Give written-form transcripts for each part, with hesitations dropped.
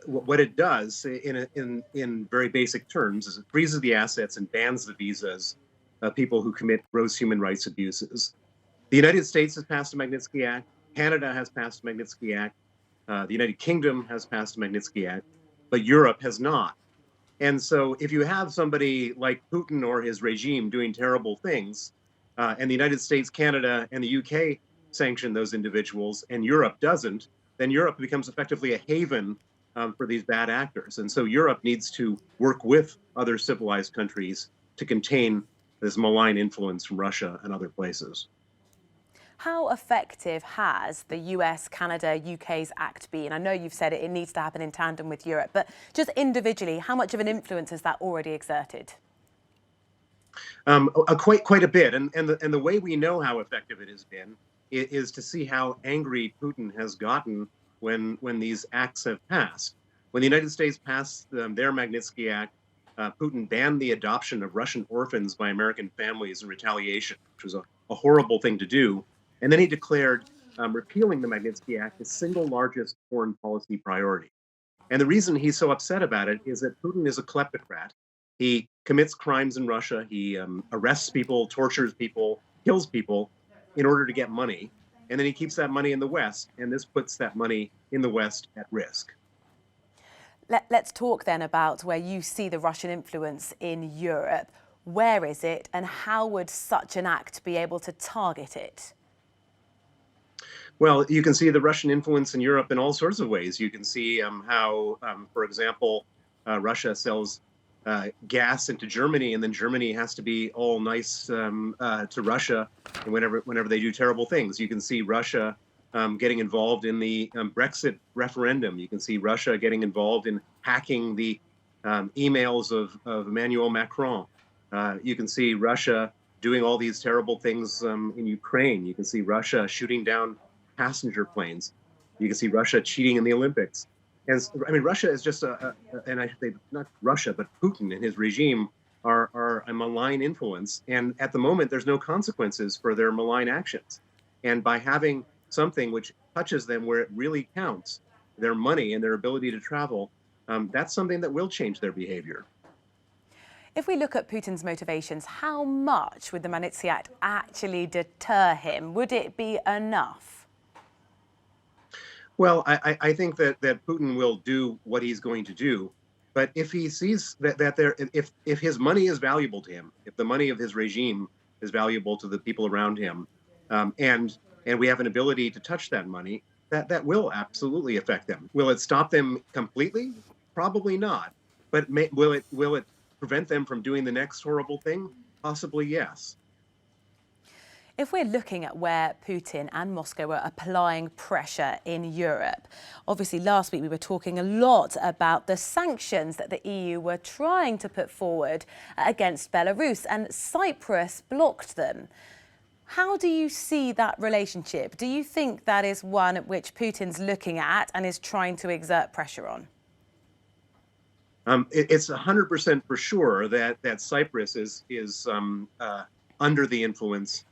what it does in very basic terms is it freezes the assets and bans the visas of people who commit gross human rights abuses. The United States has passed a Magnitsky Act. Canada has passed a Magnitsky Act. The United Kingdom has passed a Magnitsky Act, but Europe has not. And so, if you have somebody like Putin or his regime doing terrible things, and the United States, Canada, and the UK sanction those individuals, and Europe doesn't, then Europe becomes effectively a haven for these bad actors. And so, Europe needs to work with other civilized countries to contain this malign influence from Russia and other places. How effective has the US, Canada, UK's act been? I know you've said it needs to happen in tandem with Europe, but just individually, how much of an influence has that already exerted? Quite a bit, and the way we know how effective it has been is to see how angry Putin has gotten when these acts have passed. When the United States passed their Magnitsky Act, Putin banned the adoption of Russian orphans by American families in retaliation, which was a horrible thing to do. And then he declared repealing the Magnitsky Act his single largest foreign policy priority. And the reason he's so upset about it is that Putin is a kleptocrat. He commits crimes in Russia. He arrests people, tortures people, kills people in order to get money. And then he keeps that money in the West. And this puts that money in the West at risk. Let's talk then about where you see the Russian influence in Europe. Where is it, and how would such an act be able to target it? Well, you can see the Russian influence in Europe in all sorts of ways. You can see how, for example, Russia sells gas into Germany, and then Germany has to be all nice to Russia whenever they do terrible things. You can see Russia getting involved in the Brexit referendum. You can see Russia getting involved in hacking the emails of Emmanuel Macron. You can see Russia doing all these terrible things in Ukraine. You can see Russia shooting down passenger planes. You can see Russia cheating in the Olympics. And I mean, Russia is just and I should say not Russia, but Putin and his regime are a malign influence. And at the moment, there's no consequences for their malign actions. And by having something which touches them where it really counts, their money and their ability to travel, that's something that will change their behavior. If we look at Putin's motivations, how much would the Magnitsky Act actually deter him? Would it be enough? Well, I think that Putin will do what he's going to do, but if he sees if his money is valuable to him, if the money of his regime is valuable to the people around him, and we have an ability to touch that money, that will absolutely affect them. Will it stop them completely? Probably not. But will it prevent them from doing the next horrible thing? Possibly yes. If we're looking at where Putin and Moscow are applying pressure in Europe, obviously last week we were talking a lot about the sanctions that the EU were trying to put forward against Belarus, and Cyprus blocked them. How do you see that relationship? Do you think that is one at which Putin's looking at and is trying to exert pressure on? It's 100% for sure that Cyprus is under the influence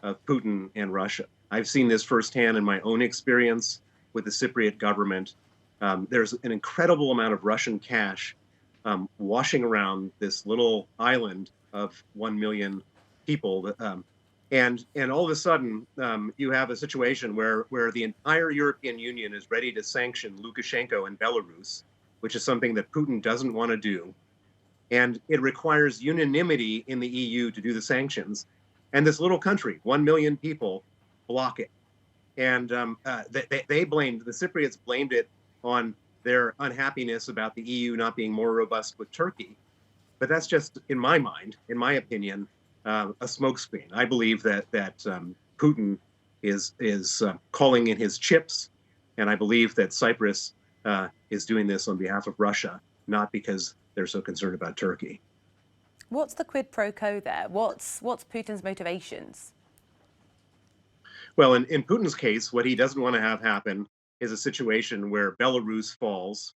of Putin and Russia. I've seen this firsthand in my own experience with the Cypriot government. There's an incredible amount of Russian cash washing around this little island of 1 million people. And all of a sudden, you have a situation where the entire European Union is ready to sanction Lukashenko and Belarus, which is something that Putin doesn't want to do. And it requires unanimity in the EU to do the sanctions. And this little country, 1 million people, block it. And they blamed, the Cypriots blamed it on their unhappiness about the EU not being more robust with Turkey. But that's just, in my mind, in my opinion, a smokescreen. I believe that Putin is calling in his chips, and I believe that Cyprus is doing this on behalf of Russia, not because they're so concerned about Turkey. What's the quid pro quo there? What's Putin's motivations? Well, in Putin's case, what he doesn't want to have happen is a situation where Belarus falls,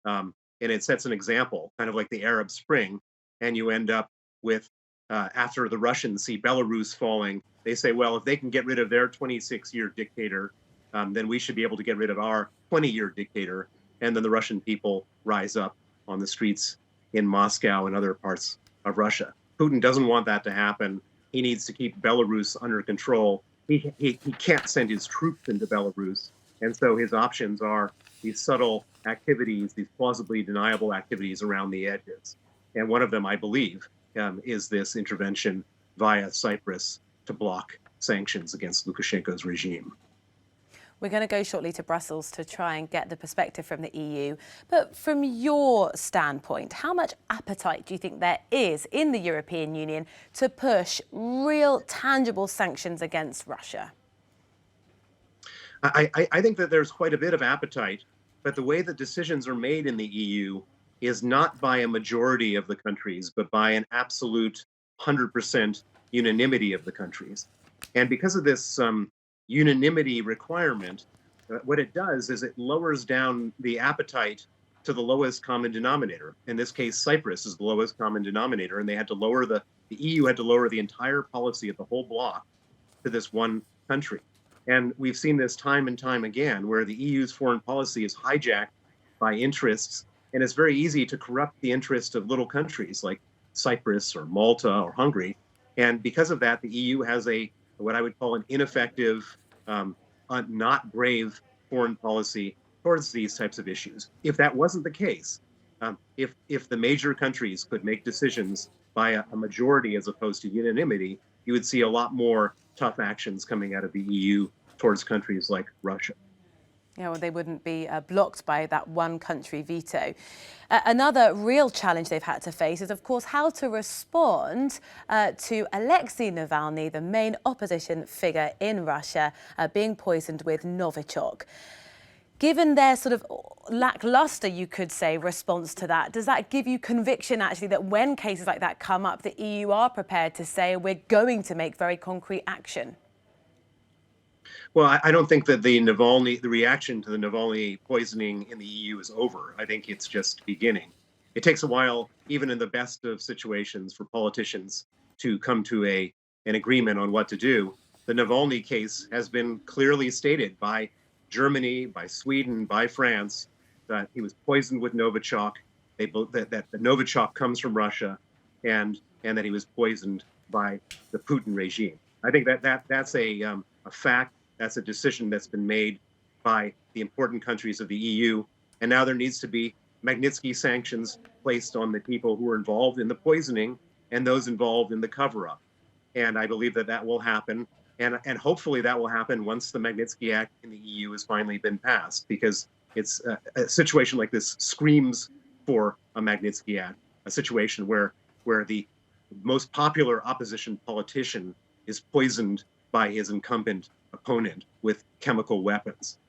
and it sets an example, kind of like the Arab Spring, and you end up with, after the Russians see Belarus falling, they say, well, if they can get rid of their 26-year dictator, then we should be able to get rid of our 20-year dictator. and then the Russian people rise up on the streets in Moscow and other parts of Russia. Putin doesn't want that to happen. He needs to keep Belarus under control. He can't send his troops into Belarus. And so his options are these subtle activities, these plausibly deniable activities around the edges. And one of them, I believe, is this intervention via Cyprus to block sanctions against Lukashenko's regime. We're going to go shortly to Brussels to try and get the perspective from the EU. But from your standpoint, how much appetite do you think there is in the European Union to push real, tangible sanctions against Russia? I think that there's quite a bit of appetite, but the way that decisions are made in the EU is not by a majority of the countries, but by an absolute 100% unanimity of the countries. And because of this unanimity requirement, what it does is it lowers down the appetite to the lowest common denominator. In this case, Cyprus is the lowest common denominator, and they had to lower the EU had to lower the entire policy of the whole bloc to this one country. And we've seen this time and time again, where the EU's foreign policy is hijacked by interests, and it's very easy to corrupt the interest of little countries like Cyprus or Malta or Hungary. And because of that, the EU has what I would call an ineffective, not brave foreign policy towards these types of issues. If that wasn't the case, if the major countries could make decisions by a majority as opposed to unanimity, you would see a lot more tough actions coming out of the EU towards countries like Russia. Yeah, well, they wouldn't be blocked by that one country veto. Another real challenge they've had to face is, of course, how to respond to Alexei Navalny, the main opposition figure in Russia, being poisoned with Novichok. Given their sort of lackluster, you could say, response to that, does that give you conviction, actually, that when cases like that come up, the EU are prepared to say we're going to make very concrete action? Well, I don't think that the reaction to the Navalny poisoning in the EU is over. I think it's just beginning. It takes a while, even in the best of situations, for politicians to come to an agreement on what to do. The Navalny case has been clearly stated by Germany, by Sweden, by France, that he was poisoned with Novichok, that the Novichok comes from Russia, and that he was poisoned by the Putin regime. I think that's a fact. That's a decision that's been made by the important countries of the EU. And now there needs to be Magnitsky sanctions placed on the people who were involved in the poisoning and those involved in the cover-up. And I believe that will happen. And hopefully that will happen once the Magnitsky Act in the EU has finally been passed, because it's a situation like this screams for a Magnitsky Act, a situation where the most popular opposition politician is poisoned by his incumbent opponent with chemical weapons.